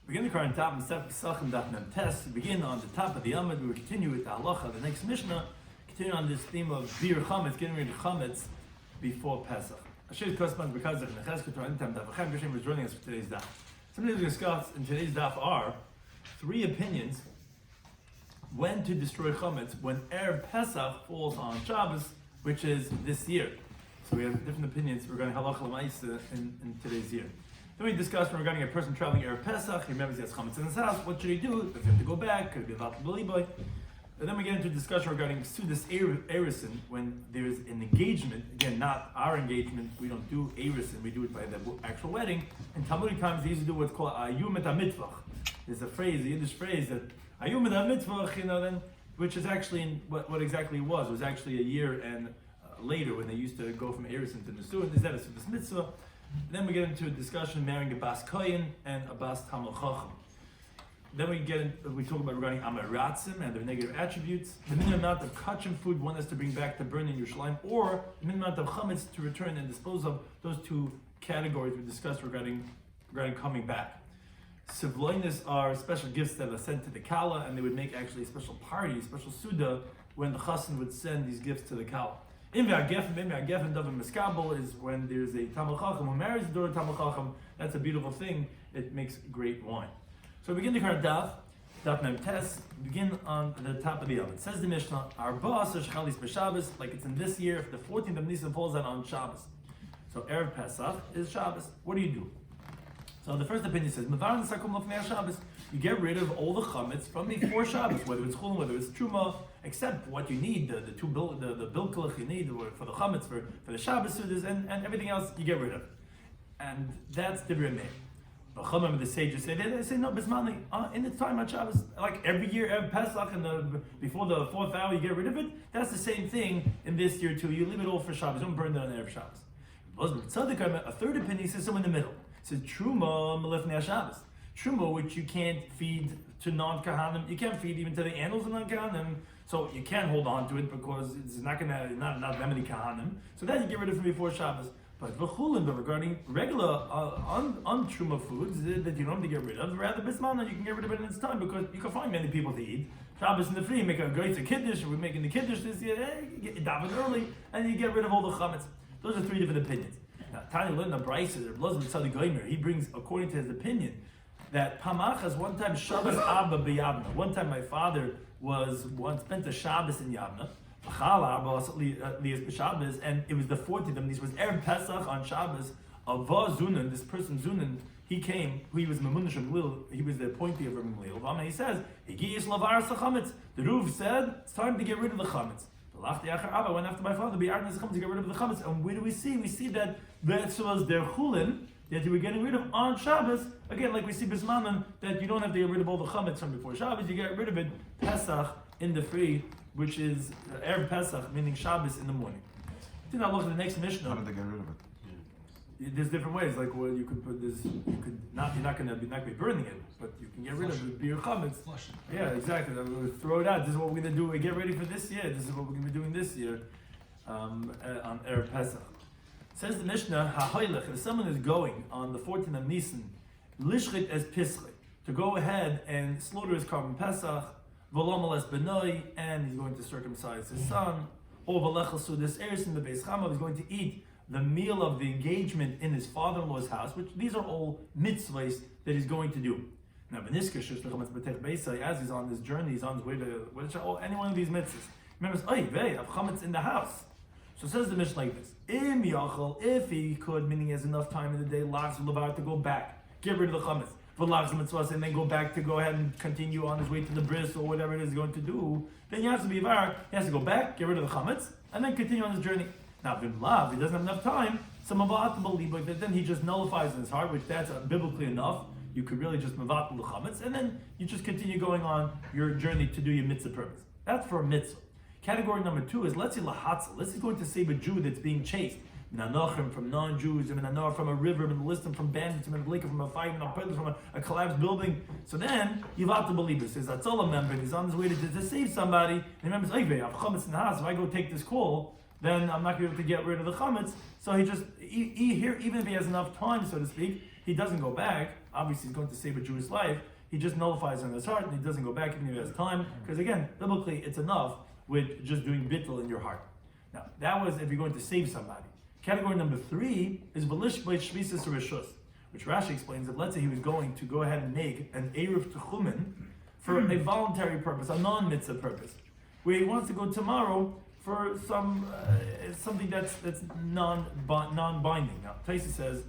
Begin the current top of Pesachim Daf. Begin on the top of the Amud. We will continue with the halacha, the next Mishnah. Continue on this theme of beer chametz, getting rid of chametz before Pesach. Asher Kosman Bekazach Nechesket Torah Tam Daf. Chaim B'Shem was joining us for today's daf. Something to discuss in today's daf are three opinions when to destroy chametz when Erev Pesach falls on Shabbos, which is this year. So we have different opinions regarding halacha l'maisa in today's year. Then we discussed regarding a person traveling Erev Pesach. He remembers he has chametz in his house. What should he do? Does he have to go back? Could it be about the boy? And then we get into a discussion regarding Sudas Erison when there is an engagement. Again, not our engagement. We don't do Erison. We do it by the actual wedding. In Talmudic times, they used to do what's called Ayum et HaMitvach. There's a phrase, a Yiddish phrase that Ayum et HaMitvach, then, which is actually in what exactly it was. It was actually a year and later when they used to go from Erison to Nesuah. Is that a Sudas Mitzvah? Then we get into a discussion of marrying a Bas Kohen and a Bas Talmud Chacham. Then we talk about regarding Amaratzim and their negative attributes, the minimum amount of kachim food one has to bring back to burn in Yerushalayim, or the minimum amount of chametz to return and dispose of. Those two categories we discussed regarding coming back. Sivloinis are special gifts that are sent to the Kala, and they would make actually a special party, a special Suda, when the Chassan would send these gifts to the Kala. Imve Gefen David Miskabel is when there's a Talmud Chacham who marries the daughter of Talmud Chacham. That's a beautiful thing. It makes great wine. So we begin the current Daf Mem Tes, begin on the top of the oven. It says the Mishnah, Arba Chalis B'Shabbos, like it's in this year, if the 14th of Nisan falls out on Shabbos. So Erev Pesach is Shabbos. What do you do? So the first opinion says, Mevaran Sakum Lofnei Shabbos. You get rid of all the chametz from before Shabbos, whether it's chulin, whether it's truma, except what you need, the bilkelach you need for the chametz, for the Shabbos sudas, and everything else you get rid of. And that's the Divrei Meir. But the sages say no, bismani, in the time on Shabbos, like every year, every Pesach, and before the fourth hour, you get rid of it. That's the same thing in this year too. You leave it all for Shabbos. Don't burn it on Erev Shabbos. A third opinion says somewhere in the middle. It says truma melefnei Shabbos. Truma, which you can't feed to non-kahanim, you can't feed even to the animals of non-kahanim, so you can't hold on to it because it's not that many kahanim. So that you get rid of from before Shabbos. But regarding regular truma foods that you don't have to get rid of, rather bismana, you can get rid of it in its time because you can find many people to eat. Shabbos in the free, make a great kiddush. We're making the kiddush this year. You daven early, and you get rid of all the chametz. Those are three different opinions. Now, Tanya learned the Brisa, he brings, according to his opinion, that Pamachas, one time Shabbos Abba b'Yavna. One time my father spent a Shabbos in Yavna, and it was the 14th of these was Erev Pesach on Shabbos. Ava Zunan, this person Zunan, he came, he was Mamunish Gamliel, he was the appointee of Gamliel. And he says, the Ruv said, it's time to get rid of the chametz. I went after my father, to get rid of the chametz. And where do we see? We see that was their chulin, that you were getting rid of on Shabbos. Again, like we see Bismanan, that you don't have to get rid of all the chametz from before Shabbos, you get rid of it Pesach in the free, which is Erev Pesach, meaning Shabbos in the morning. I think I'll look at the next Mishnah. How did they get rid of it? There's different ways. Like you could put this. You're not going to be burning it, but you can get rid of it. Beer chametz. Flush it. Yeah, exactly. We'll throw it out. This is what we're going to do. We get ready for this year. This is what we're going to be doing this year on Erev Pesach. Says the Mishnah, Ha'hoylech, if someone is going on the 14th of Nisan, lishchit as pischi, to go ahead and slaughter his korban Pesach, v'lomal es benoi, and he's going to circumcise his son, or v'lechel sudas eris in the Beis Chamav, he's going to eat the meal of the engagement in his father-in-law's house, which these are all mitzvahs that he's going to do. Now, as he's on this journey, he's on his way to any one of these mitzvahs. Remember, I have chametz in the house. So it says the Mishnah like this: if he could, meaning he has enough time in the day, to go back, get rid of the chametz, and then go back to go ahead and continue on his way to the bris or whatever it is he's going to do, then he has to be var. He has to go back, get rid of the chametz, and then continue on his journey. Now, if he doesn't have enough time, then he just nullifies in his heart, which that's biblically enough. You could really just mavatal the chametz, and then you just continue going on your journey to do your mitzvah purpose. That's for a mitzvah. Category number 2 is let's say lahatzel. Let's say going to save a Jew that's being chased. From non-Jews, from a river, from bandits, from a fight, from a collapsed building. So then, Yivat Believer says, Atzola member, he's on his way to save somebody, and he remembers, I have chametz in the house, if I go take this call, then I'm not going to be able to get rid of the chametz. So he just, even if he has enough time, so to speak, he doesn't go back. obviously he's going to save a Jewish life, he just nullifies in his heart and he doesn't go back even if he has time. Because again, biblically, it's enough with just doing bittul in your heart. Now, that was if you're going to save somebody. Category number 3 is Velish Beit Shvisas Rishus, which Rashi explains that let's say he was going to go ahead and make an Eruv Techumen for a voluntary purpose, a non-mitzvah purpose, where he wants to go tomorrow for something that's non-binding. Now, Taisa says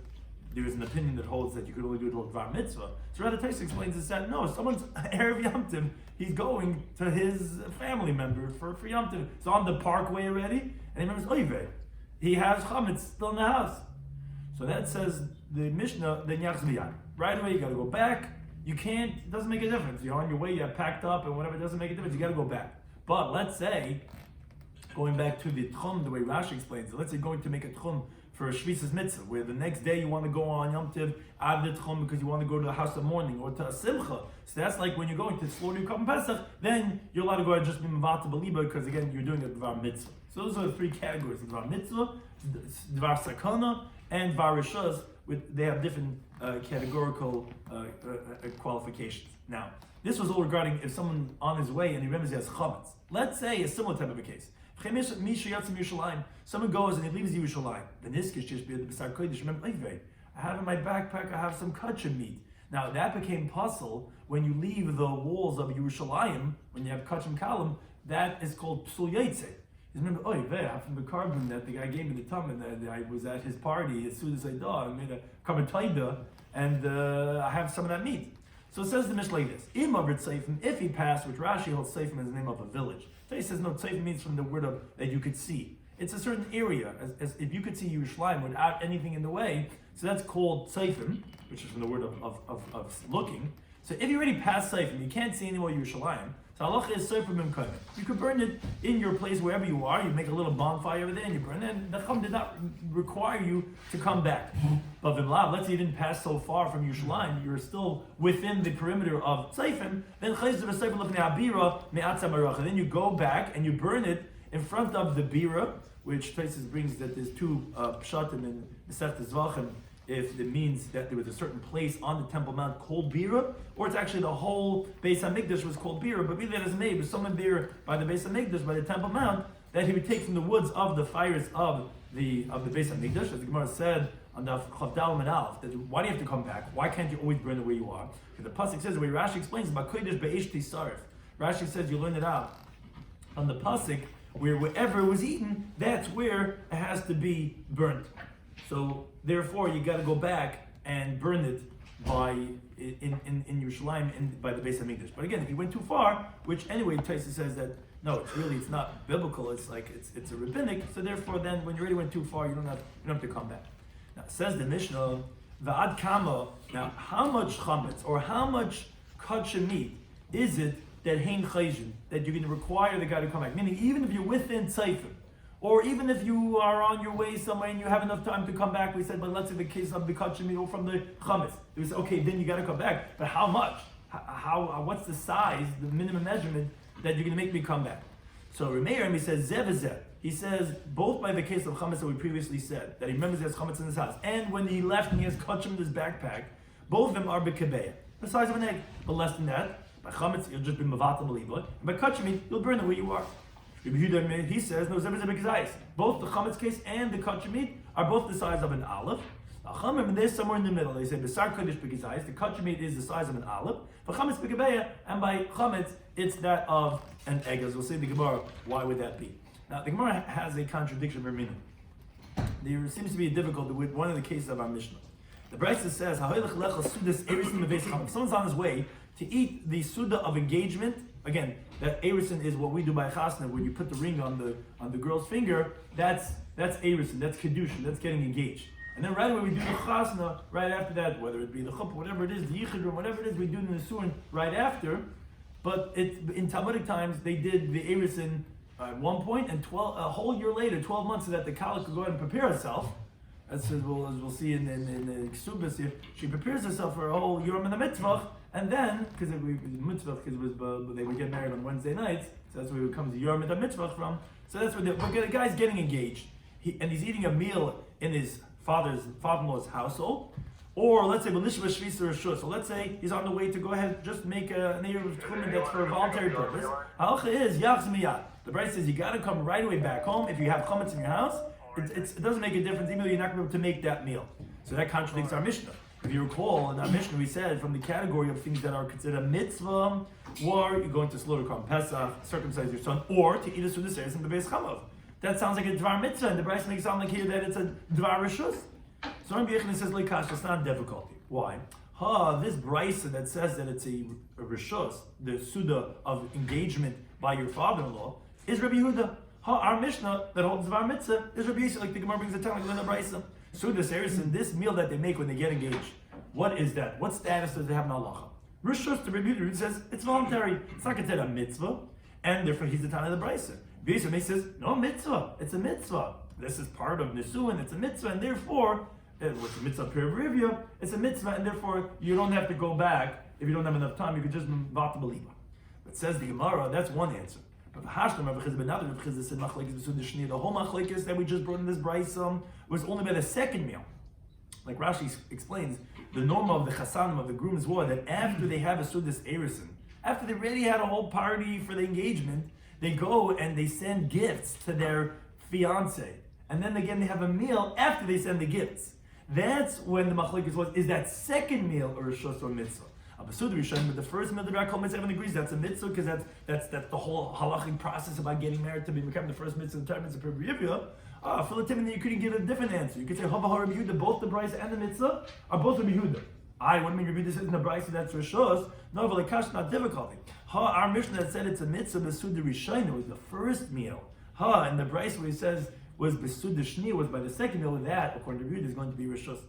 there is an opinion that holds that you could only do it with Dvar Mitzvah. So rather Taisa explains is that no, someone's Erev Yom Tov, he's going to his family member for Yom Tov. It's on the parkway already, and he remembers Oiveh. He has chametz still in the house. So that says the Mishnah, then Yachzmiyah. Right away, you got to go back. You can't, it doesn't make a difference. You're on your way, you're packed up and whatever, it doesn't make a difference. You got to go back. But let's say, going back to the tchum, the way Rashi explains it, let's say going to make a tchum for a Shvisas Mitzvah, where the next day you want to go on Yom Tov, ad the tchum, because you want to go to the house of mourning, or to a simcha. So that's like when you're going to slaughter your Korban Pesach, then you're allowed to go ahead and just be mavata beliba, because again, you're doing a Dvar Mitzvah. So those are the 3 categories: Dvar Mitzvah, Dvar Sakana, and Dvar Rishus. They have different categorical qualifications. Now, this was all regarding if someone on his way and he remembers he has chametz. Let's say a similar type of a case. Someone goes and he leaves Yerushalayim. I have in my backpack, I have some kachim meat. Now that became puzzle when you leave the walls of Yerushalayim, when you have kachim kalim, that is called psul yaitze. Remember, I have from the carbon that the guy gave me the tum, and I was at his party as soon as I died. I made a carbon taida, and I have some of that meat. So it says the Mishnah like this: if he passed, which Rashi holds Seifim as the name of a village. So he says no, Seifim means from the word of that you could see. It's a certain area, as if you could see Yerushalayim without anything in the way. So that's called Seifim, which is from the word of looking. So if you already passed Seifim, you can't see any more Yerushalayim. So halacha is Seifim Mimkayim. You could burn it in your place wherever you are. You make a little bonfire over there and you burn it. And the Chum did not require you to come back. But Vimlav, let's say you didn't pass so far from Yerushalayim, you're still within the perimeter of Seifim. Then then you go back and you burn it in front of the bira, which Traces brings that there's 2 pshatim in Masechta Zvachim, if it means that there was a certain place on the Temple Mount called Bira, or it's actually the whole Beis HaMikdash was called Bira, but be that as it may, there's someone there by the Beis HaMikdash, by the Temple Mount, that he would take from the woods of the fires of the Beis HaMikdash, as the Gemara said on the Chavdal and Aleph, that why do you have to come back? Why can't you always burn it where you are? Because the pasuk says, the way Rashi explains, B'kodesh be'esh tisarif. Rashi says you learn it out on the pasuk where wherever it was eaten, that's where it has to be burnt. So therefore, you got to go back and burn it by in Yerushalayim by the Beis HaMikdash. But again, if you went too far, which anyway, Taisa says that no, it's not biblical. It's like it's a rabbinic. So therefore, then when you already went too far, you don't have to come back. Now says the Mishnah, va'ad kama. Now, how much chametz or how much kachim meat is it that hein chayzin that you're going to require the guy to come back? Meaning, even if you're within Seifim, or even if you are on your way somewhere and you have enough time to come back, we said, but let's say the case of the kachim meat or from the chametz, it was okay. Then you got to come back. But how much? How? What's the size, the minimum measurement that you're going to make me come back? So Remeir, he says zev is zev. He says both by the case of chametz that we previously said that he remembers he has chametz in his house, and when he left and he has kachim in his backpack, both of them are bekabeya, the size of an egg. But less than that, by chametz you'll just be mavatam alibah, and by kachim meat you'll burn it where you are. He says no, zev is a big size. Both the chametz case and the kachim meat are both the size of an olive. And they're somewhere in the middle. They say besar kodesh b'gizayis. The kachim meat is the size of an olive. For chametz b'kabeya, and by chametz it's that of an egg. As we'll see in the Gemara, why would that be? Now the Gemara has a contradiction for meaning. There seems to be a difficulty with one of the cases of our Mishnah. The Brisa says, if someone's on his way to eat the suda of engagement, again, that erison is what we do by chasna, when you put the ring on the girl's finger. That's erison, that's kedushin, that's getting engaged. And then right away we do the chasna right after that, whether it be the chuppah, whatever it is, the yichud room, whatever it is, we do the nisuin right after. But in Talmudic times they did the erison at one point, and a whole year later, 12 months, so that the kala could go ahead and prepare herself. As we'll see in the Ksubas here, she prepares herself for a whole Yom in the mitzvah, and then, because they would get married on Wednesday nights, so that's where it comes the Yom in the mitzvah from. So that's where the guy's getting engaged, and he's eating a meal in his father-in-law's household, Or let's say, so let's say he's on the way to go ahead, just make an Erev Tchumen that's for a voluntary purpose. Halacha is, Yachz Miyad. The Bride says you got to come right away back home. If you have chametz in your house, it doesn't make a difference, even though you're not going to be able to make that meal. So that contradicts our Mishnah. If you recall, in our Mishnah we said from the category of things that are considered a mitzvah, or you're going to slaughter Korban Pesach, circumcise your son, or to eat a Sudas Eres in the Beis Chamav. That sounds like a Dvar Mitzvah, and the Bryce makes it sound like here that it's a Dvar Rishus. So Rabbi Yochanan says, Leikash, it's not a difficulty. Why? This Bryce that says that it's a Rishus, the Suda of engagement by your father-in-law, is Rabbi Yehuda. Our Mishnah that holds Dvar Mitzvah is Rabbi Yisrael, like the Gemara brings it down, like Lina Bryce. Sudas Eres, this meal that they make when they get engaged, what is that? What status does it have in halacha? Rishus, the Rabbi Yehuda says, it's voluntary. It's not considered a mitzvah, and therefore he's the Tana of the Bryce. Rabbi Yisrael says, no mitzvah, it's a mitzvah. This is part of Nisuin, it's a mitzvah, and therefore, what's a mitzvah perivivia, it's a mitzvah, and therefore you don't have to go back if you don't have enough time, you could just vata believa. But says the Gemara, that's one answer. But the Hashlam, Rabbi Chizah said, the whole machlekes that we just brought in this brayso was only by the second meal. Like Rashi explains, the norm of the chasanim, of the groom's war, that after they have a Sudas Erison, after they already had a whole party for the engagement, they go and they send gifts to their fiance. And then again, they have a meal after they send the gifts. That's when the machlekes was, is that second meal or rishus or mitzvah? But the first meal, the Rav Mitzvah, everyone agrees that's a mitzvah because that's the whole halachic process about getting married to become the first mitzvah, the third mitzvah, per Yehuda. For the time, you couldn't give a different answer. You could say, Rabbi Yehuda, both the Bryce and the mitzvah are both Rabbi Yehuda. What do you mean Rabbi Yehuda says in the Bryce that's rishus? No, but like not difficulty. Our Mishnah that said it's a mitzvah, Besuda Rishayna was the first meal. And the Bryce where he says was Besuda Shni was by the second meal, that, according to Rabbi Yehuda, is going to be rishus.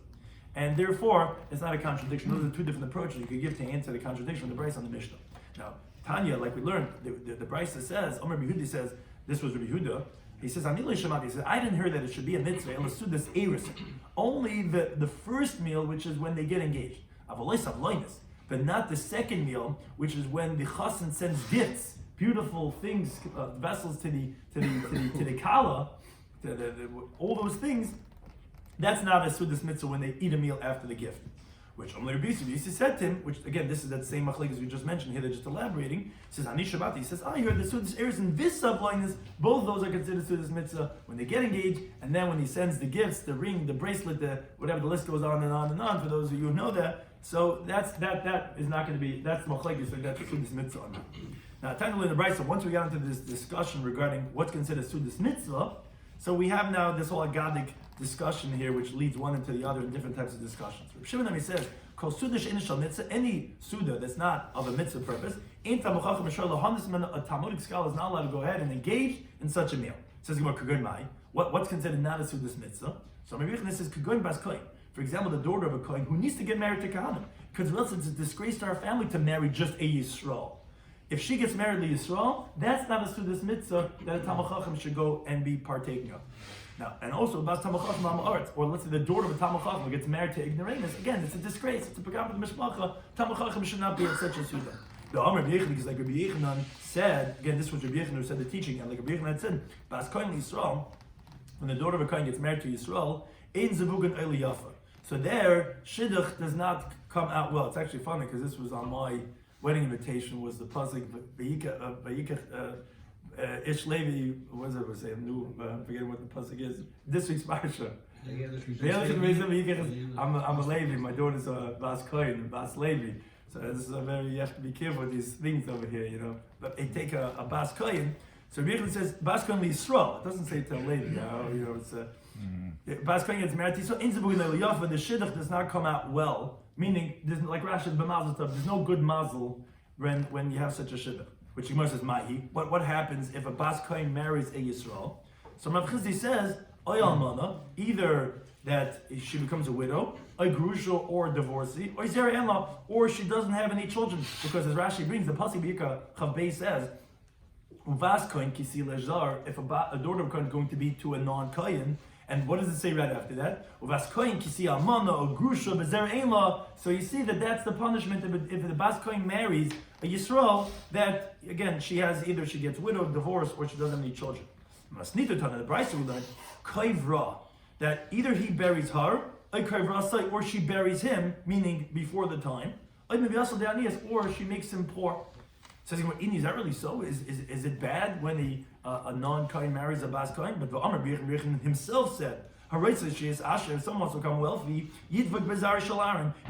And therefore, it's not a contradiction. Those are two different approaches you could give to answer the contradiction of the Bryce on the Mishnah. Now, Tanya, like we learned, the Bryce says, Rabbi Yehuda says, this was Rabbi Yehuda. He says, he says, I didn't hear that it should be a mitzvah, Sudas Eris. Only the first meal, which is when they get engaged. But not the second meal, which is when the chassan sends gifts, beautiful things, vessels to the kala, all those things. That's not a Sudas mitzvah when they eat a meal after the gift. Which Rabbi Yisrael said to him, which again, this is that same machlek as we just mentioned here, they're just elaborating. He says, Ani Shabbat, he says, I heard the Sudas Eris and Visav blindness, both those are considered Sudas mitzvah when they get engaged, and then when he sends the gifts, the ring, the bracelet, the whatever, the list goes on and on and on, for those of you who know that. So that is not going to be, that's machlek, so that's Sudas mitzvah. Now, technically in the Brayso, once we got into this discussion regarding what's considered Sudas mitzvah, so we have now this whole agadic discussion here, which leads one into the other in different types of discussions. Shimon says, "Kol sudash inishal mitzvah, any suda that's not of a mitzvah purpose, ain't tamuchachim mishal lahanisman, a Talmudic scholar is not allowed to go ahead and engage in such a meal." Says Kagun Mai, what's considered not a sudas mitzvah? So Rabbi Yochanan says Kagun bas kohen. For example, the daughter of a kohen who needs to get married to Kahanim, because else it's a disgrace to our family to marry just a Yisrael. If she gets married to Yisrael, that's not a sudas mitzvah that a Talmud Chacham should go and be partaking of. Now, and also about Talmud Chacham Ma'aretz, or let's say the daughter of a Talmud Chacham gets married to ignoramus. Again, it's a disgrace. It's a pagam of the mishpacha. Talmud Chacham should not be in such a suda. The Amr Rabbi Yochanan, because like Rabbi Yochanan said, again, this was Rabbi Yochanan who said the teaching, and like Rabbi Yochanan said, Bas Kohen Yisrael, when the daughter of a Kohen gets married to Yisrael, Ein Zavugan Eli Yafa. So there, Shidduch does not come out well. It's actually funny because this was on my wedding invitation, was the pasuk Ish Levi, what does it say? I'm forgetting what the pasuk is. This week's parsha. I'm a Levi. My daughter's a Bas Kohen, Bas Levi. So this is you have to be careful with these things over here, you know. But they take a Bas Kohen. So Rabbi Yochanan says Bas Kohen Yisrael. It doesn't say to a Levi. You know, it's Bas Kohen gets married to Yisrael. In Zebugin Eliyafa, the shidduch does not come out well. Meaning, there's, like Rashi b'mazel stuff, there's no good mazel when you have such a shidduch. Which Gemara says mahi. What happens if a Bas Kohen marries a Yisrael? So Rav Chizdi says, oy almana, either that she becomes a widow, a grusha or a divorcee, or zera enla, or she doesn't have any children. Because as Rashi brings, the pasuk B'yikra Chavbei says, Uvas Kohen kisi lezar, if a daughter of Kohen is going to be to a non-Kohen. And what does it say right after that? Uvas Kohen kisi almana or grusha b'zera enla. So you see that that's the punishment if the Bas Kohen marries a Yisrael, that again she gets widowed, divorced, or she doesn't have any children. Masnita Tana, the Brayso we learned, Kaivra, that either he buries her or she buries him, meaning before the time, or she makes him poor. Says, is that really so? Is it bad when a non-Kohen marries a Bas Kohen? But the Amr himself said, if someone wants to become wealthy, he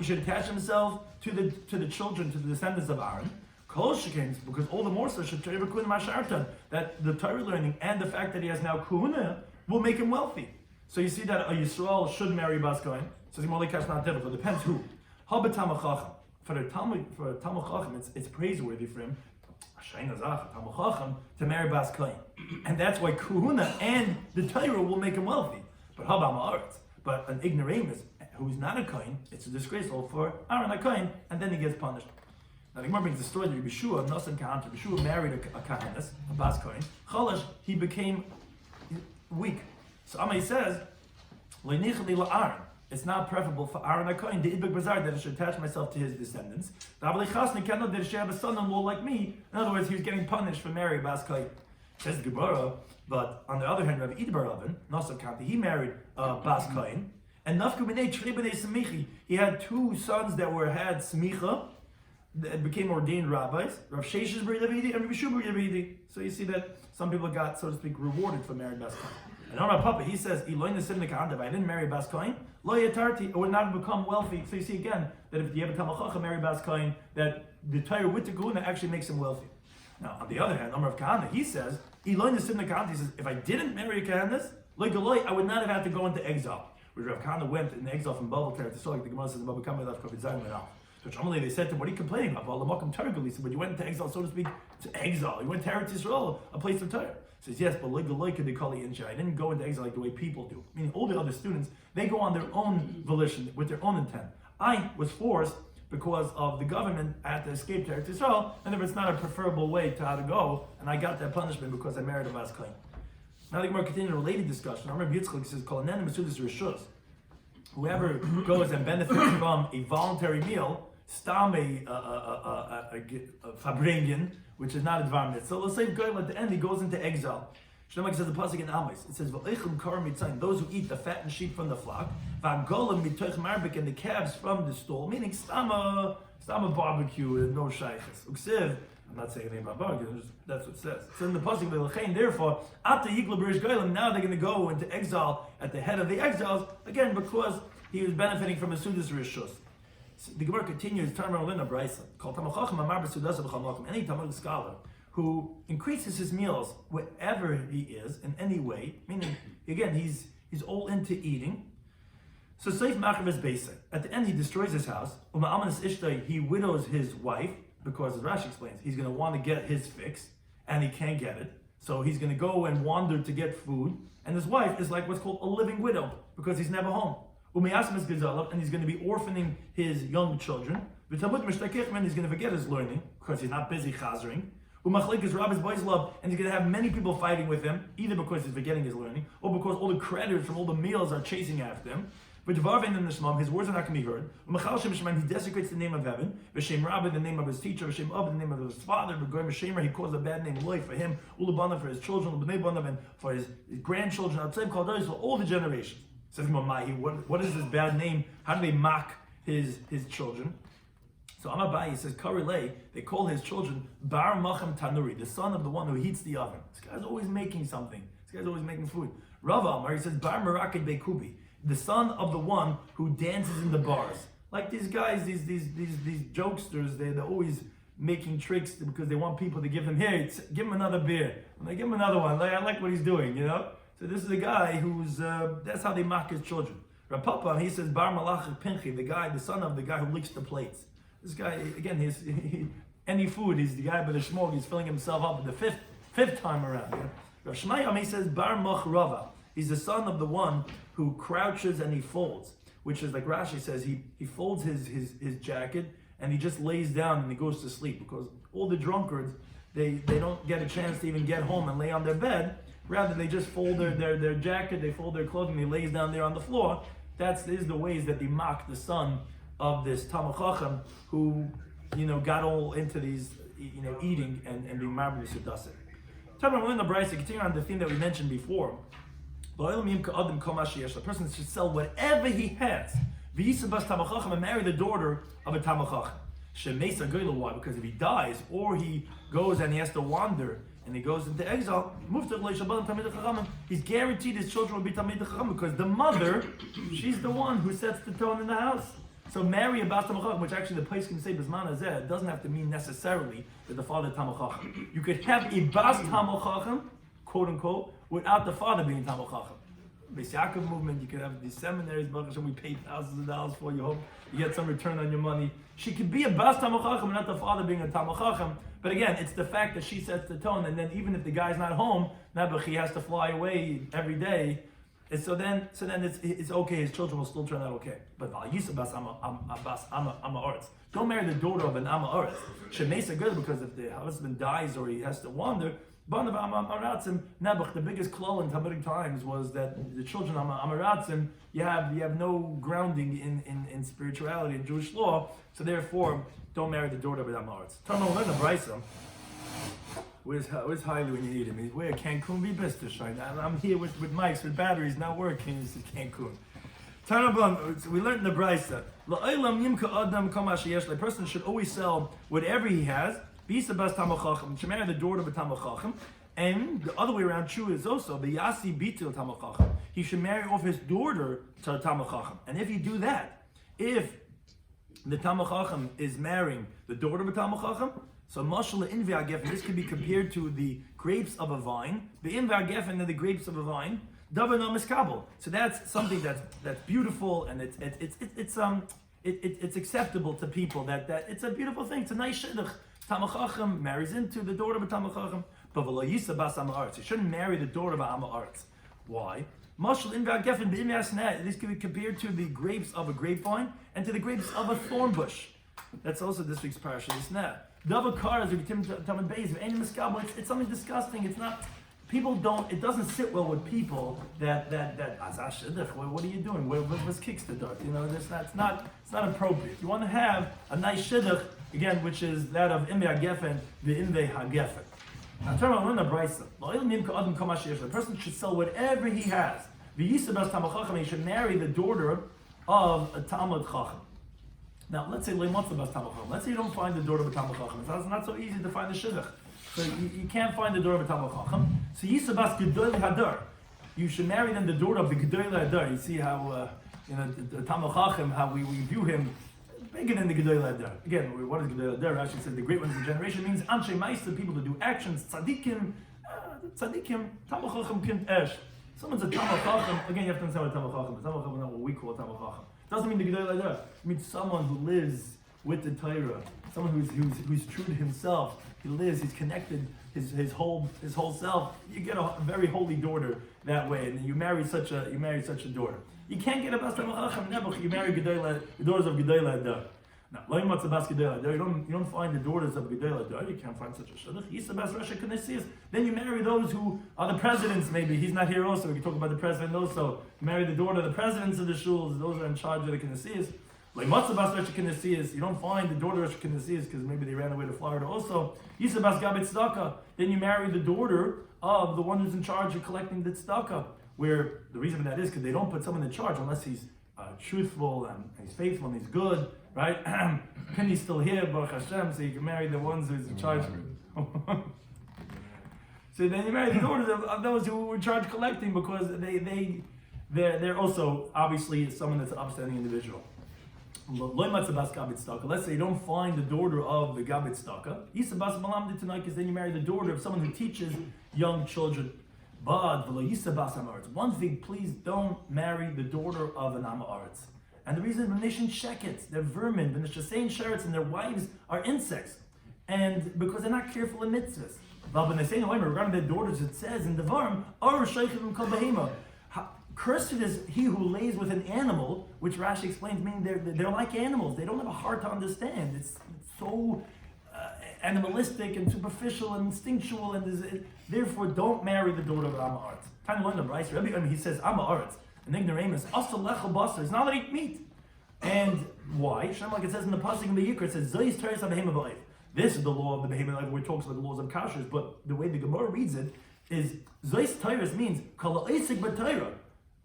should attach himself to the children, to the descendants of Aaron. Because all the more so that the Torah learning and the fact that he has now Kuhuna will make him wealthy. So you see that a Yisrael should marry Bas Kohen. So it's not difficult. It depends who. For a Talmud Chacham, it's praiseworthy for him to marry Bas Kohen, and that's why Kuhuna and the Torah will make him wealthy. But an ignoramus who is not a Kohen, it's disgraceful for Aaron a Kohen, and then he gets punished. Now the Gemara brings the story that Rabbi Shua, Nasan Kahan, Rabbi Shua married a Kahanas, a Bas Kohen. Chalash, he became weak. So Amay says, it's not preferable for Aaron a Kohen, the Ibn Bazar, that I should attach myself to his descendants. That should have a son-in-law like me. In other words, he was getting punished for marrying Bas Kohen. Says the Gemara, but on the other hand, Rabbi Idbar Avin, Nasan Kahan, he married Bas Kohen. And Nafku B'nei Trei B'nei Semichi, he had two sons that had Smicha, that became ordained rabbis, Rav Sheshes B'ri Davidi and Rabbi Shua B'ri Davidi. So you see that some people got, so to speak, rewarded for marrying Bas Kohen. And on our Papa, he says, if I didn't marry Bas Kohen, lo yatarti, I would not have become wealthy. So you see again, that if you have a Talmud Chacham marry Bas Kohen, that the Torah with the Kuhuna actually makes him wealthy. Now, on the other hand, Amar of Kahana, he says, he says, if I didn't marry a Kahanas, I would not have had to go into exile. Where Rav Kahana went in exile from Babel to Eretz Yisrael, like the Gemara says, Babel Kamei Daf Kavod Zayin went out. So Shamali, they said to him, what are you complaining about? Well, Lamakam Torah, he said, but you went into exile, so to speak, to exile. You went to Eretz Yisrael, a place of Torah. He says, yes, but they call it insha. I didn't go into exile like the way people do. Meaning all the other students, they go on their own volition, with their own intent. I was forced because of the government. I had to escape to Eretz Yisrael, and if it's not a preferable way to how to go, and I got that punishment because I married a Bas Kohen. Now the Gemara continues a related discussion. Rabbi Yitzchak says, "Kol anen mesudus rishus." Whoever goes and benefits from a voluntary meal, stam a fabrengen, which is not a dvar mitzvah. So let's say at the end he goes into exile. Shlomo says the pasuk in Amos. It says v'eichum kar mitzayin, those who eat the fattened sheep from the flock, v'agolim mitoch marbik, and the calves from the stall, meaning stam a barbecue and no shaychus. Uksiv. I'm not saying anything about barbecue. That's what it says. So in the pasuk v'lechein, therefore, after yikla b'rish goyim, now they're going to go into exile at the head of the exiles again because he was benefiting from a sudas rishus. So the Gemara continues. Any Talmud scholar who increases his meals wherever he is in any way, meaning again he's all into eating. So Seif Machav is basic. At the end he destroys his house. He widows his wife because, as Rashi explains, he's going to want to get his fix and he can't get it. So he's going to go and wander to get food. And his wife is like what's called a living widow because he's never home. And he's going to be orphaning his young children. And he's going to forget his learning because he's not busy chazering. And he's going to have many people fighting with him, either because he's forgetting his learning, or because all the creditors from all the meals are chasing after him. His words are not going to be heard. He desecrates the name of heaven. The name of his teacher. The name of his father. He caused a bad name for him, for his children, and for his grandchildren, for all the generations. Says what is this bad name? How do they mock his children? So Amabai says, Karilei, they call his children Bar Machem Tanuri, the son of the one who heats the oven. This guy's always making something. This guy's always making food. Rav Amar, he says, Bar Merakid Bekubi, the son of the one who dances in the bars. Like these guys, these jokesters, they're always making tricks because they want people to give them, here, give him another beer. And they give him another one. I like what he's doing, you know? So this is a guy who's, that's how they mock his children. Rav Papa, he says, Bar Malach Pinchi, the son of the guy who licks the plates. This guy, again, any food, he's the guy by the shmog, he's filling himself up the fifth time around. Yeah? Rav Shmayam, he says, Bar Moch Rava. He's the son of the one who crouches and he folds, which is like Rashi says, he folds his jacket and he just lays down and he goes to sleep because all the drunkards, they don't get a chance to even get home and lay on their bed. Rather, they just fold their jacket, they fold their clothing, they lays down there on the floor. These are the ways that they mock the son of this Talmud Chacham who, got all into these, eating and being marvelous to dusset. Talmud in the Brisa, continuing on the theme that we mentioned before, The person should sell whatever he has. And marry the daughter of a Talmid Chacham. Why? Because if he dies or he goes and he has to wander and he goes into exile, he's guaranteed his children will be Talmid Chacham because the mother, she's the one who sets the tone in the house. So marry a Bas Talmid Chacham, which actually the place can say Bisman Hazeh, doesn't have to mean necessarily that the father is Talmid Chacham. You could have a Bas Talmid Chacham, quote unquote, without the father being Talmid Chacham. Beis Yaakov movement, you could have these seminaries, we pay thousands of dollars for, you hope you get some return on your money. She could be a Bas Talmid Chacham, not the father being a Talmid Chacham. But again, it's the fact that she sets the tone, and then even if the guy's not home, he has to fly away every day. And so then it's okay, his children will still turn out okay. But don't marry the daughter of an Amma Oretz. Shemesa good, because if the husband dies or he has to wander, the biggest klal in Talmudic times was that the children of Amaratzim, you have no grounding in spirituality and Jewish law, so therefore don't marry the daughter of an Amaretz. Talmud learn the Brisa. Where's Hailey when you need him? Where Cancun be best to shine? I'm here with mics with batteries not working. This is Cancun. We learned in the Brisa. The person should always sell whatever he has. Should marry the daughter of a Talmid Chacham, and the other way around true is also the Yasi Bitul Talmid Chacham. He should marry off his daughter to a Talmid Chacham. And if you do that, if the Talmid Chacham is marrying the daughter of a Talmid Chacham, so Mashal Invi Gefen, this can be compared to the grapes of a vine. The Invi Gefen are the grapes of a vine. Davar Miskabel. So that's something that's beautiful and it's acceptable to people. That it's a beautiful thing. It's a nice shidduch. Talmid Chacham marries into the daughter of a Talmid Chacham, but v'lo yisa bas Amma Aretz. You shouldn't marry the daughter of Amma Aretz. Why? Mashal inva gefen b'imyasneh. This can be compared to the grapes of a grapevine and to the grapes of a thorn bush. That's also this week's parasha. This net. Davakar is Talmud Beis. It's something disgusting. It's not. People don't. It doesn't sit well with people that what are you doing? What's kicks the dirt? You know, it's not appropriate. You want to have a nice shidduch again, which is that of Imei HaGefen, the Imei HaGefen. Now, turn on the Brisa. The person should sell whatever he has. He should marry the daughter of a Talmid Chacham. Now, let's say let's say you don't find the daughter of a Talmid Chacham. It's not so easy to find the shidduch. So you can't find the daughter of a Talmid Chacham. So Yisabas Gedolei Hadar. You should marry then the daughter of the Gedolei Hadar. You see how the Talmid Chacham, how we view him bigger than the Gedolei Hadar. Again, what is Gedolei Hadar? Rashi said the great ones of the generation means Anshe Meister, people to do actions. Tzadikim, Talmid Chacham Kind Esh. Someone's a Talmid Chacham. Again, you have to understand what Talmid Chacham is. Talmid Chacham is not what we call a Talmid Chacham. Doesn't mean the Gedolei Hadar. It means someone who lives with the Torah. Someone who's true to himself. He lives. He's connected. His whole self. You get a very holy daughter that way, and you marry such a daughter. You can't get a Bas Talmid Chacham Nebuch. You marry the daughters of Gedolei Hadar. Now, you don't find the daughters of Gedolei Hadar. You can't find such a shidduch. Yisabas Rasha Knesses. Then you marry those who are the presidents. Maybe he's not here. Also, we can talk about the president. Also, you marry the daughter of the presidents of the shuls. Those are in charge of the Knesses. You don't find the daughter of Knesses because maybe they ran away to Florida. Also, Yisabas Gabet Tzedakah. Then you marry the daughter of the one who's in charge of collecting the tzedakah. Where the reason for that is because they don't put someone in charge unless he's truthful and he's faithful and he's good, right? Penny's still here, Baruch Hashem, so you can marry the ones who's in charge. So then you marry the daughters of those who were in charge of collecting because they're also obviously someone that's an upstanding individual. Let's say you don't find the daughter of the Gabet Tzedakah. Because then you marry the daughter of someone who teaches young children. But one thing, please don't marry the daughter of an Amma Aretz. And the reason the nation shekets, they're vermin, the Neshasein sherets, and their wives are insects. And because they're not careful in mitzvahs. But when they say regarding their daughters, it says in the Varm, cursed is he who lays with an animal, which Rashi explains, meaning they're like animals. They don't have a heart to understand. It's so animalistic and superficial and instinctual, and therefore don't marry the daughter of Amma Aretz. Time to learn the Bryce. He says Amma Aretz, an ignoramus, asal lechel basar. It's not that eat meat. And why? Shem, like it says in the pasuk in the Yikra, it says Zoyis teres ha-behema b'oif. This is the law of the behema, like where it talks about the laws of kashrus. But the way the Gemara reads it, is Zeis Tyrus means Kala Isik B'Tyra.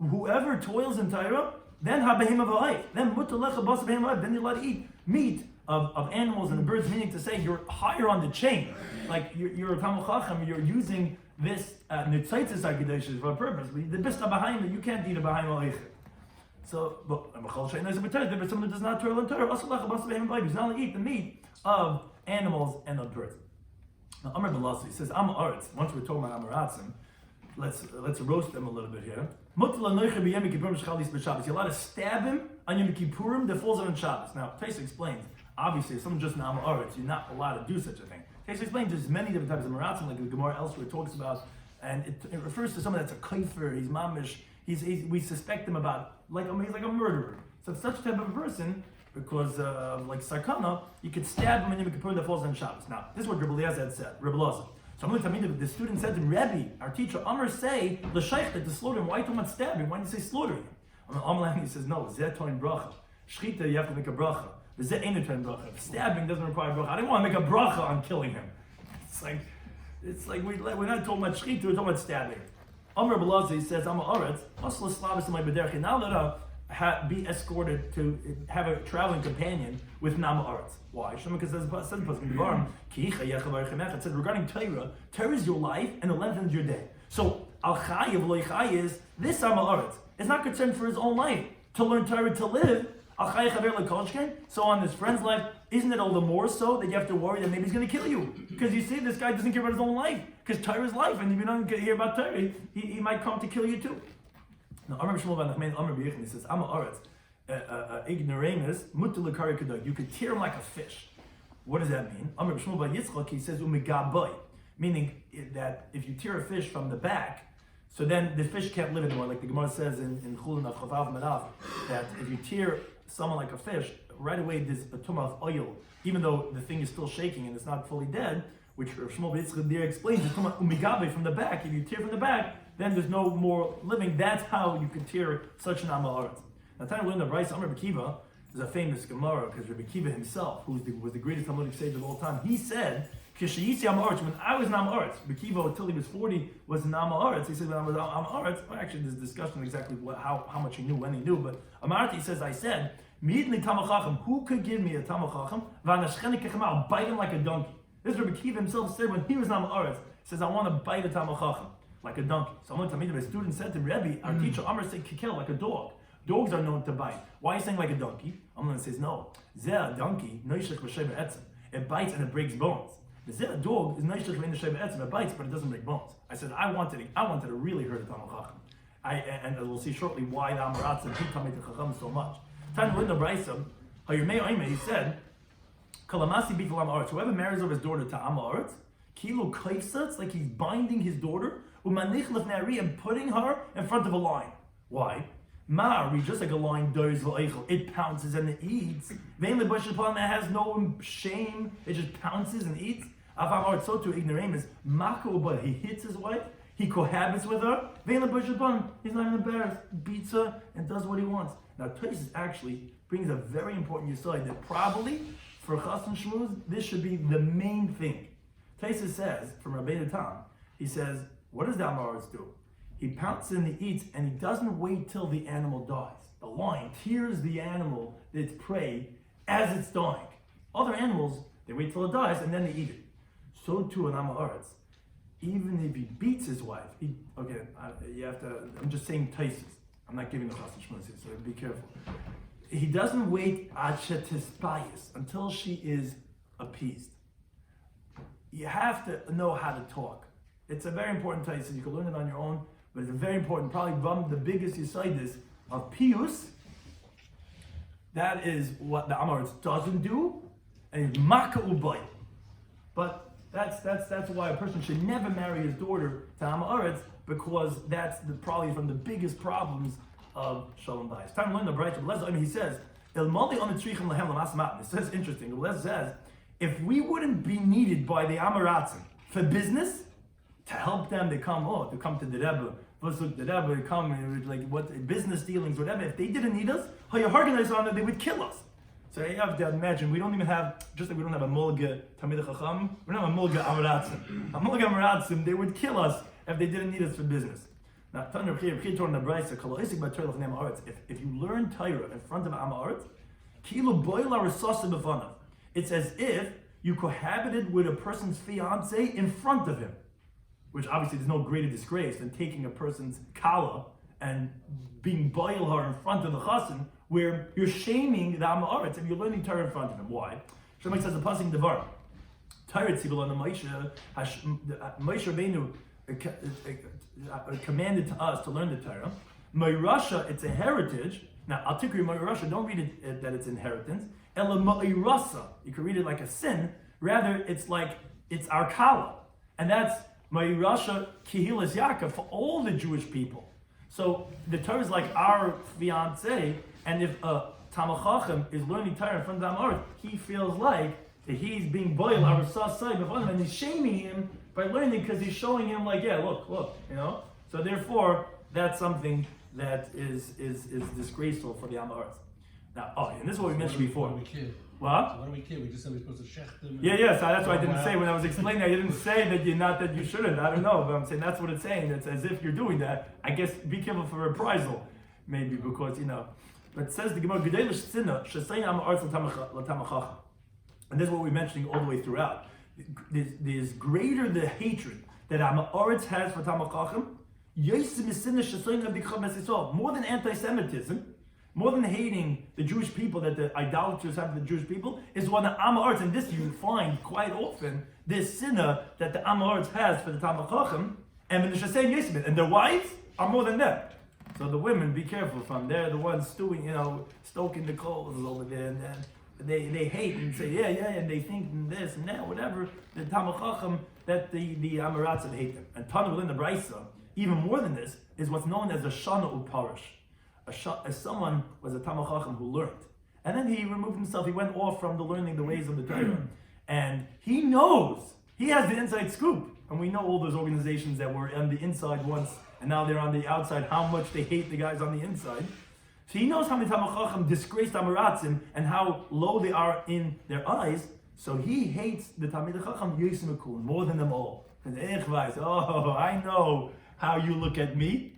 Whoever toils in Tyra, then Habehim Avai, then Mutalecha Bas Behim, then you're allowed to eat meat of animals and the birds, meaning to say you're higher on the chain. Like you're a Talmud Chacham, you're using this Nitzaitis HaKadosh for a purpose. The Bista Bahayim, you can't eat a Bahayim Oichid. So, but someone who does not toil in Torah, he's not allowed to eat the meat of animals and of birds. Now, Amar Belasi says, Aretz. Once we're talking about Amaratzim, let's roast them a little bit here. You're allowed to stab him on Yom Kippurim that falls on Shabbos. Now, Taisa explains, obviously, if someone's just an Aretz, you're not allowed to do such a thing. Taisa explains there's many different types of Amaratzim, like the Gemara elsewhere talks about, and it refers to someone that's a kaifer, he's mamish, we suspect him about, he's like a murderer. So such type of a person, because like Sarkana, you could stab him in Yom Kippur that falls on Shabbos. Now, this is what Rabbi Eliezer had said, Rabbi Eliezer. So I'm going to tell you, the student said to him, Rebbe, our teacher, Amr say, l'shaych, to slaughter him. Why are you talking about stabbing? Why didn't you say slaughter him? Amr he says, no, zeh toin bracha. Shchita, you have to make a bracha. Zeh ain't a toin bracha. Stabbing doesn't require bracha. I didn't want to make a bracha on killing him. It's like we're not talking about shchita, we're talking about stabbing. Amr Belazi says, I'm a Aretz, Asla Slavis in my Bederchi. Now let her be escorted to have a traveling companion with Nama Aretz. Why? Because it says regarding Torah is your life and the length of your day. So Al Chayiv Lo Chay is this Ama Aretz. It's not concerned for his own life to learn Torah to live. So on his friend's life, isn't it all the more so that you have to worry that maybe he's going to kill you? Because you see, this guy doesn't care about his own life. Because Torah is life, and if you don't hear about Torah, he might come to kill you too. Now, Amr Shmuel ben Nachman, Amr B'Yechon, he says, Ama Aretz, ignoramus, mutu l'kari kadoi. You could tear him like a fish. What does that mean? Amr Shmuel ben Yitzchak, he says, umegaboy, meaning that if you tear a fish from the back, so then the fish can't live anymore. Like the Gemara says in Chulun of Chavav Madav, that if you tear someone like a fish, right away there's a tumah of oil, even though the thing is still shaking and it's not fully dead, which Shmuel ben Yitzchak there explains, the tumah umegaboy from the back. If you tear from the back, then there's no more living. That's how you can tear such an Ama Aretz. Now, time to learn the Bryce Amr Bekiva is a famous Gemara because Rabbi Kiva himself, who was the greatest Talmudic sage of all time, he said, "Kishayisi Ama Aretz." When I was an Ama Aretz, Bekiva until he was 40 was an Ama Aretz. He said, "When I was an Ama Aretz," well, actually, there's discussion exactly how much he knew, when he knew. But Amarti, he says, "I said, Midli Tamachacham, who could give me a Tamachacham? I'll bite him like a donkey." This Rabbi Kiva himself said when he was an Ama Aretz. He says, "I want to bite a Tamachacham like a donkey." Someone told me that a student said to Rebbe, our teacher Amr said kikel, like a dog. Dogs are known to bite. Why are you saying like a donkey? Amr says no. Zeh, a donkey, it bites and it breaks bones. The zeh, a dog, is it bites but it doesn't break bones. I said I wanted to really hurt a Talmud Chacham. And we'll see shortly why the Amaratz and Talmid Chacham so much. Time to learn the Brayso. He said, Kalamasi b'Am Aretz. Whoever marries over his daughter to Am Aretz, Kilo kaisa, it's like he's binding his daughter, and putting her in front of a lion. Why? Ma'ari, just like a lion does, it pounces and it eats. It has no shame, it just pounces and eats. So to ignoramus, Mako, he hits his wife, he cohabits with her. He's not even embarrassed, beats her, and does what he wants. Now, Tosis actually brings a very important yesod that probably for Chas and Shmuz, this should be the main thing. Tosis says, from Rabbeinu Tam, he says, what does the Amaretz do? He pounces and he eats, and he doesn't wait till the animal dies. The lion tears the animal, its prey, as it's dying. Other animals, they wait till it dies, and then they eat it. So too an Amaretz. Even if he beats his wife, you have to, I'm just saying Tosis. I'm not giving the Chas and Shmuz here, so be careful. He doesn't wait until she is appeased. You have to know how to talk. It's a very important Taisa. You can learn it on your own, but it's a very important, probably one of the biggest Yesodis of Pius. That is what the Amaretz doesn't do, and it's Maka Ubay. But that's why a person should never marry his daughter to Amaretz, because that's probably from the biggest problems of Shalom Bayis. Time to learn the Brayta. He says, it says interesting. The says, if we wouldn't be needed by the Amaratzim for business, to help them, to come to the Rebbe, to come, like what business dealings, whatever. If they didn't need us, they would kill us. So you have to imagine, we don't even have, just like we don't have a Mulga Talmid Chacham, we don't have a Mulga Amaratzim. A Mulga Amaratzim, they would kill us, if they didn't need us for business. Now, if you learn Torah in front of Am Haaretz, it's as if you cohabited with a person's fiance in front of him, which obviously there's no greater disgrace than taking a person's kala and being boil her in front of the chassan, where you're shaming the Am Haaretz and you're learning Torah in front of him. Why? Shlomo says the Pesachim Daf. Torah tzibul on Moshe Rabbeinu commanded to us to learn the Torah. Ma'irasha, it's a heritage. Now, I'll take you Ma'irasha, don't read it that it's inheritance. Ela Ma'irasa, you can read it like a sin. Rather, it's like, it's our kala. And that's Ma'irasha Kihilas Yaakov for all the Jewish people. So, the Torah is like our fiancé, and if a Talmid Chacham is learning Torah in front of Am Haaretz, he feels like that he's being boiled our sasai before him, and he's shaming him by learning because he's showing him like, yeah, look, you know. So therefore, that's something that is disgraceful for the Am Haaretz. Now, and this is what we mentioned before. What do we kid? What? So what do we kid? We just said we're supposed to shecht them. Yeah. So that's what I didn't say when I was explaining. I didn't say that you shouldn't. I don't know, but I'm saying that's what it's saying. It's as if you're doing that. I guess be careful for reprisal, maybe because But it says the Gemara Gedelish Tzina Shesayin Am Haaretz L'Talmid Chacham. And this is what we're mentioning all the way throughout. There's greater the hatred that Am Haaretz has for Talmid Chacham, more than anti-Semitism, more than hating the Jewish people that the idolaters have for the Jewish people, is one of Am Haaretz, and this you find quite often, this sinner that the Am Haaretz has for the Talmid Chacham, and the Shesayin Yismit, and their wives are more than them. So the women, be careful from, they're the ones stoking the coals over there, and then they hate and say, yeah, and they think this and that, whatever, the Talmid Chacham, that the Am Haaretz hate them. And Tanu in the Brisa, even more than this, is what's known as a Shana Uparish. As someone was a Talmid Chacham who learned. And then he removed himself, he went off from the learning the ways of the Torah. And he knows, he has the inside scoop. And we know all those organizations that were on the inside once, and now they're on the outside, how much they hate the guys on the inside. So he knows how many Talmid Chacham disgraced Am Haaretz and how low they are in their eyes. So he hates the Talmid Chacham Yosem Akun more than them all. And I know how you look at me,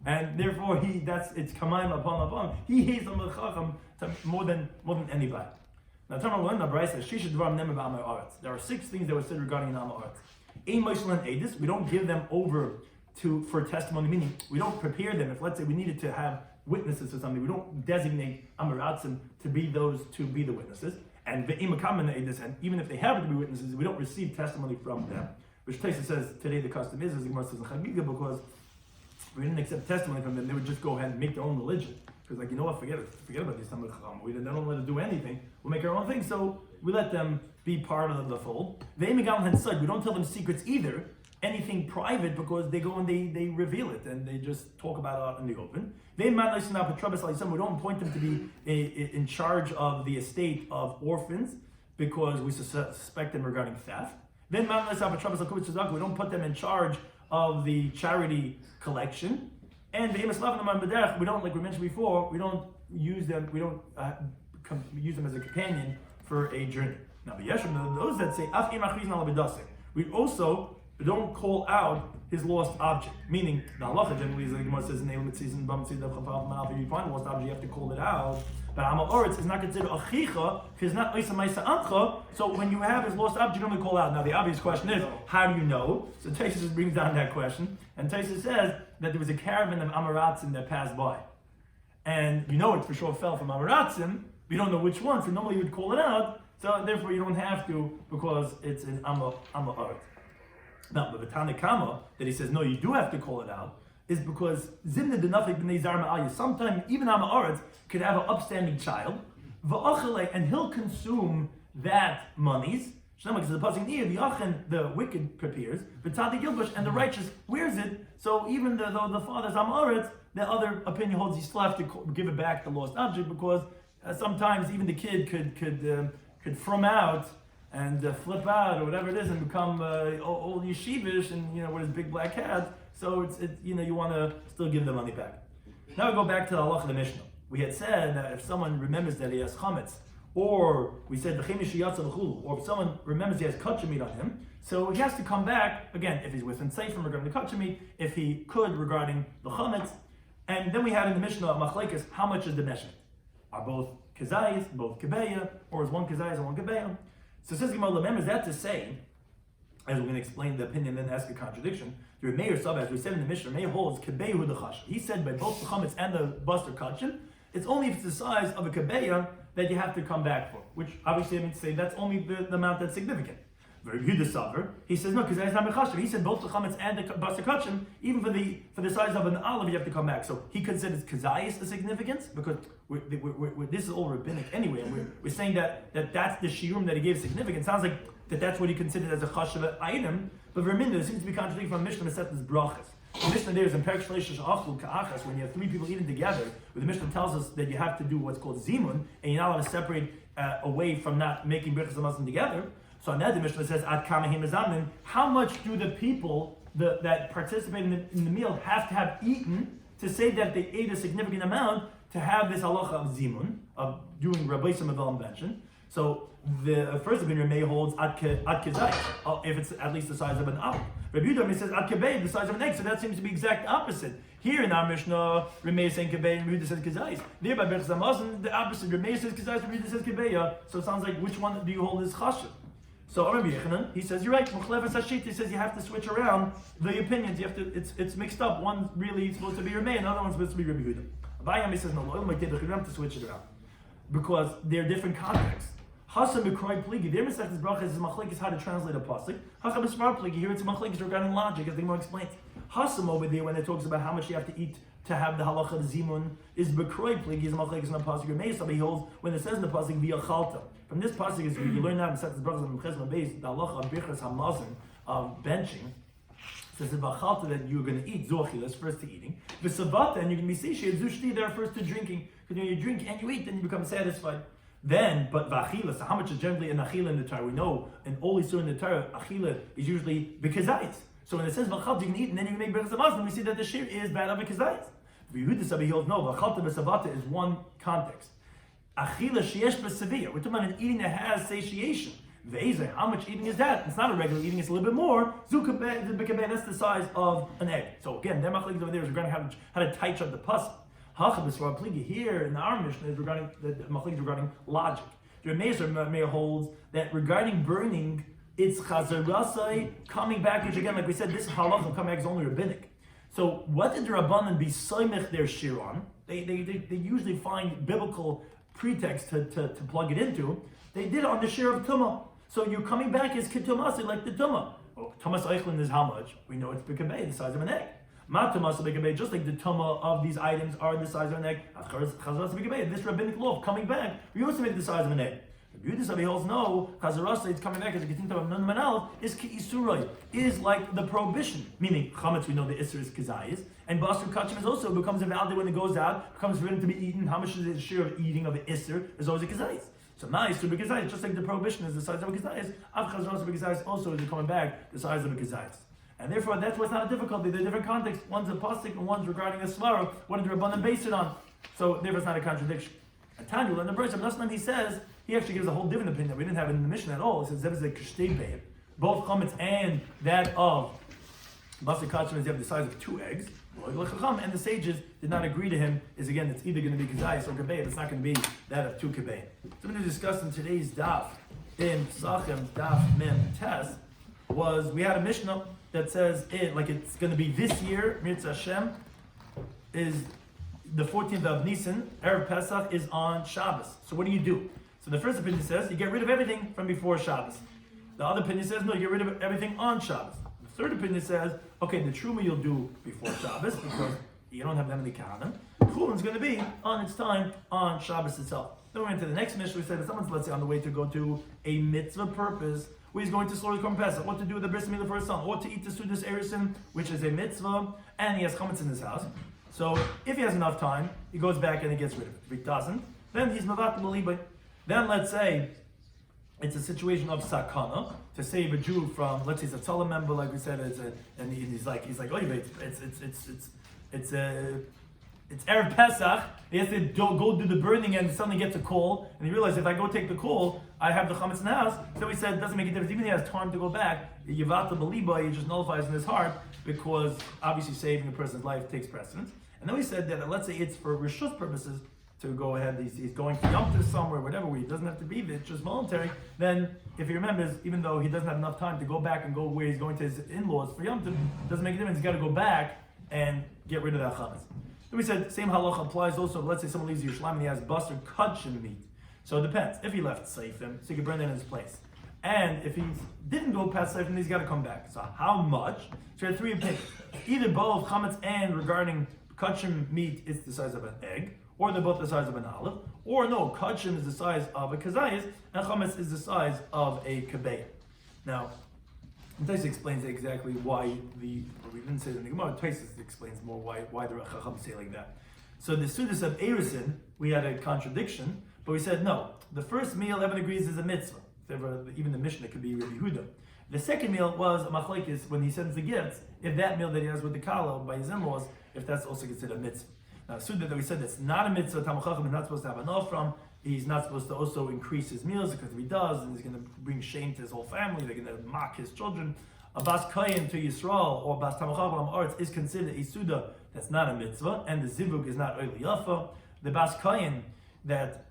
and therefore it's Kamayim upon. He hates Talmid Chacham more than anybody. Now, there are 6 things that were said regarding Am Haaretz. We don't give them over for testimony, meaning we don't prepare them. If let's say we needed to have witnesses or something, we don't designate Am Haaretz to be the witnesses. And even if they happen to be witnesses, we don't receive testimony from them. Which Taisa says today the custom is, as the Gemara says in Chagiga, because we didn't accept testimony from them, they would just go ahead and make their own religion. Because forget about these Talmid Chacham. They don't let us do anything. We'll make our own thing. So we let them be part of the fold. We don't tell them secrets either, anything private, because they go and they reveal it and they just talk about it out in the open. We don't appoint them to be in charge of the estate of orphans because we suspect them regarding theft. We don't put them in charge of the charity collection. And we don't, like we mentioned before, we don't use them as a companion for a journey. Now, those that say, we also don't call out his lost object. Meaning, the halacha generally, as the Gemara says, if you find a lost object, you have to call it out. But Am Haaretz is not considered achicha, because it's not oisa ma'isa ancha. So when you have his lost object, you only call out. Now the obvious question is, how do you know? So Taisus brings down that question, and Taisus says that there was a caravan of Am Haaretz that passed by, and you know it for sure fell from Am Haaretz. We don't know which one, so normally you would call it out. So therefore, you don't have to because it's an Am Haaretz. Now, but the Tanakama that he says no, you do have to call it out, is because Zimna Denafik B'nei Zar Ma'alya. Sometimes even Am Haaretz could have an upstanding child, and he'll consume that monies. The wicked prepares, and the righteous wears it. So even though the father's Am Haaretz, the other opinion holds you still have to give it back the lost object, because sometimes even the kid could from out and flip out or whatever it is and become old yeshivish and with his big black hat. So you want to still give the money back. Now we go back to the halach of the Mishnah. We had said that if someone remembers that he has chametz or we said or if someone remembers he has kosher meat on him, so he has to come back again if he's within seifim regarding the kosher meat, if he could regarding the chametz. And then we had in the Mishnah machlekes, how much is the meshech? Are both kezayis, both kebeya, or is one kezayis and one kebeya? So says Gemara, remembers that to say, as we're going to explain the opinion, then ask a contradiction. The Meir Sab, as we said in the Mishnah, Meir holds kebeyu the chash. He said by both the chametz and the buster kachin, it's only if it's the size of a kebeya that you have to come back for. Which obviously I mean to say that's only the amount that's significant. He says no, because that's not mechashav. He said both the chametz and the basa kachim, even for the size of an olive, you have to come back. So he considers kazayis a significance because this is all rabbinic anyway, and we're saying that that's the shiur that he gave significance. Sounds like that's what he considered as a chashav item. But Verminder, there seems to be contradiction from Mishnah Maset's brachas. The Mishnah there is in Perek Shleishish Achlu Ka'achas, when you have three people eating together, where the Mishnah tells us that you have to do what's called zimun, and you're not allowed to separate away from not making brachas hamazon together. So on that, the Mishnah says, Ad kamahim azamin, how much do the people that participate in the meal have to have eaten to say that they ate a significant amount to have this halacha of zimun, of doing Rabbi Shloimy invention? So the first opinion may holds ad kezayis, if it's at least the size of an olive. Rabbi Shloimy says ad kebei, the size of an egg. So that seems to be exact opposite. Here in our Mishnah, Rabbi is saying kebei and Rabbi says kezayis. There by Berchas Hamazon, the opposite. Rabbi says kezayis, Rabbi says kebei. So it sounds like which one do you hold as chashuv? So Rabbi Yechanan, he says you're right. He says you have to switch around the opinions. You have to. It's mixed up. One's really supposed to be Rabbi, another one's supposed to be Rabbi Yehuda. Abayami says no. You have to switch it around because they're different contexts. Hasam b'kroi pligi. Their Masechtas Brachas is machlekes how to translate a pasuk. Hacham b'svar pligi. Here it's machlekes regarding logic, as the Gemara explains. Hasam over there when it talks about how much you have to eat to have the halacha of zimun is b'kroi pligi. Is machlekes in the pasuk. Yomei, so he holds when it says in the pasuk v'yachalta. From this pasuk is you learn that in Masechtas Brachas and Chesed Beis the halacha of birchas hamazon of benching. Says the b'chalta that you're going to eat zochilas first to eating. V'savata and you're going to be satiated zushti there first to drinking. Because when you drink and you eat, then you become satisfied. Then, but v'achila, so how much is generally an achila in the Torah? We know in all Isur in the Torah, achila is usually b'kezayis. So when it says v'chalta, you can eat and then you can make berachas hamazon, we see that the shiur is bad of b'kezayis. V'yehuda Sabi holds no, v'chalta v'savata is one context. Achila sheyesh b'saviyah, we're talking about an eating that has satiation. V'ezeh, how much eating is that? It's not a regular eating, it's a little bit more. Zukabeh, that's the size of an egg. So again, their machlekes over there is regarding how to tighten up the pasuk. Here in our Mishnah is regarding the machlekes regarding logic. The Meir holds that regarding burning, it's chazarasai coming back, which again, like we said, this halacha coming back is only rabbinic. So what did the Rabbanan be soymech their shiur on? They usually find biblical pretext to plug it into. They did it on the shiur of tumah. So you're coming back as kitumasi like the tumah. Oh, tumas eichlin is how much? We know it's b'kabei, the size of an egg. Just like the tumah of these items are the size of an egg. This rabbinic law of coming back, we also make the size of an egg. The Yehuda holds no, chazarasa, it's coming back as a ketinta of non manal, is ki'isuroi, is like the prohibition. Meaning, chametz, we know the isur is kazayis, and basur kachim is also becomes invalid when it goes out, becomes forbidden to be eaten. How much is the share of eating of the isur? Is always a kazayis. So now isur b'kazayis, just like the prohibition is the size of a kazayis, av chazarasa b'kazayis also is coming back the size of a kazayis. And therefore, that's what's not a difficulty. They're different contexts. One's a pasuk and one's regarding a svara. What did the Rabbanan base it on? So therefore, it's not a contradiction. And Tanya, in the verse of Nasman, he says, he actually gives a whole different opinion that we didn't have in the Mishnah at all. He says, there is a kishtei beim. Both chametz and that of basar kachim is you have the size of 2 eggs. And the sages did not agree to him. Is again, it's either going to be kazayis or kabei. It's not going to be that of 2 kabei. So I'm going to discuss in today's daf in Pesachim Daf Mem Tes was we had a Mishnah that says it's going to be this year, Mitzvah Hashem, is the 14th of Nisan, Erev Pesach is on Shabbos. So what do? So the first opinion says you get rid of everything from before Shabbos. The other opinion says no, you get rid of everything on Shabbos. The third opinion says, okay, the truma you'll do before Shabbos because you don't have that many kahanim. Chulin going to be on its time on Shabbos itself. Then we went to the next Mishnah. We said that someone's, let's say, on the way to go to a mitzvah purpose, where he's going to slaughter the Korban Pesach, what to do with the bris milah for his son, or to eat the Sudas Erisin, which is a mitzvah, and he has chametz in his house. So if he has enough time, he goes back and he gets rid of it. If he doesn't, then he's mavat l'liba. Then let's say it's a situation of sakana to save a Jew from, let's say, it's a tzala member, like we said, and he's like, oh, it's Erev Pesach, he has to go do the burning and suddenly gets a call, and he realizes if I go take the call, I have the chametz in the house. So he said it doesn't make a difference. Even if he has time to go back, Yavata Beliba, he just nullifies in his heart, because obviously saving a person's life takes precedence. And then we said that let's say it's for Rishus purposes, to go ahead, he's going for Yom Tov somewhere, whatever, where he doesn't have to be there, it's just voluntary, then if he remembers, even though he doesn't have enough time to go back and go where he's going to his in-laws for Yom Tov, doesn't make a difference, he's got to go back and get rid of that chametz. Then we said, same halacha applies also, let's say someone leaves Yerushalayim and he has basar kachim meat. So it depends. If he left seifim, so he can burn it in his place. And if he didn't go past seifim, he's got to come back. So how much? So we had three opinions. Either both chametz and regarding kachim meat, it's the size of an egg, or they're both the size of an olive, or no, kachim is the size of a kazayas, and chametz is the size of a kabeya. Now, Taisus explains exactly why we didn't say that in the Gemara. Taisus explains more why the Chacham say like that. So the Sudas of Erisin, we had a contradiction, but we said no. The first meal, everyone agrees, is a mitzvah. Even the Mishnah could be Rabbi Yehuda. The second meal was a machlekes when he sends the gifts. If that meal that he has with the kala by his in-laws, if that's also considered a mitzvah. Now, Suda that we said that's not a mitzvah, Talmid Chacham is not supposed to have enough from. He's not supposed to also increase his meals, because if he does, then he's going to bring shame to his whole family. They're going to mock his children. A bas kayin to Yisrael or bas tamachal arts is considered a suda that's not a mitzvah, and the zivug is not oily yafa. The bas kayin that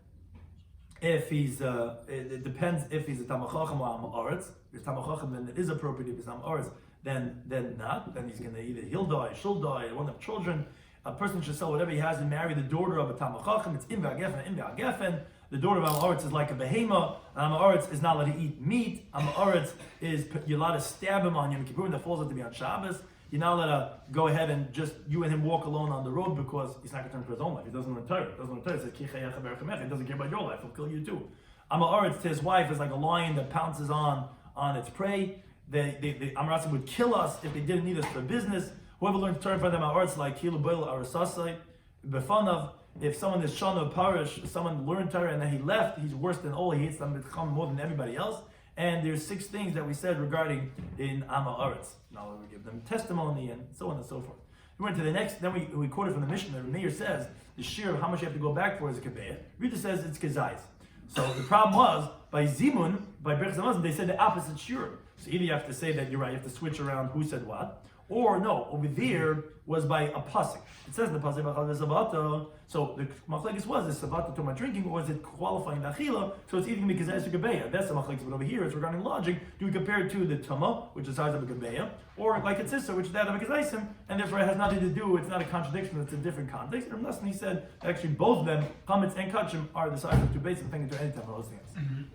if he's it depends if he's a tamachacham or am arts. If tamachacham, then it is appropriate. If he's am arts, then not. Then he's going to either he'll die, she'll die, or won't have children. A person should sell whatever he has and marry the daughter of a tamachacham. It's im v'agefen. The daughter of Amaretz is like a behema. Amaretz is not allowed to eat meat. Amaretz is, you're allowed to stab him on Yom Kippur, and that falls out to be on Shabbos. You're not allowed to go ahead and just, you and him walk alone on the road, because he's not going to turn for his own life. He doesn't learn Torah. He says, he doesn't care about your life. He'll kill you too. Amaretz to his wife is like a lion that pounces on its prey. The Amaretz would kill us if they didn't need us for business. Whoever learned Torah from them, Amaretz like Kilu Boil Arasasai, Befanav. If someone is Shana Parish, someone learned Torah and then he left, he's worse than all. He hates them more than everybody else. And there's 6 things that we said regarding in Amma Aretz. Now we give them testimony and so on and so forth. We went to the next, then we quoted from the Mishnah. The Meir says the shiur of how much you have to go back for is a kabeya. Rita says it's kazayis. So the problem was by Zimun, by Berchas Hamazon, they said the opposite shiur. So either you have to say that you're right, you have to switch around who said what, or no, over there was by a pasuk. It says in the pasuk, so the machlekes was is sabata to my drinking, or was it qualifying the achila? So it's either going to be kazayis or kabeya. That's the machlekes. But over here, it's regarding logic. Do we compare it to the tuma, which is the size of a kabeya, or like it's sister, which is that of a kazayim, and therefore it has nothing to do. It's not a contradiction. It's a different context. And thus, he said actually both of them, chametz and kachim, are the size of 2 bases. Thinking to any type of those things.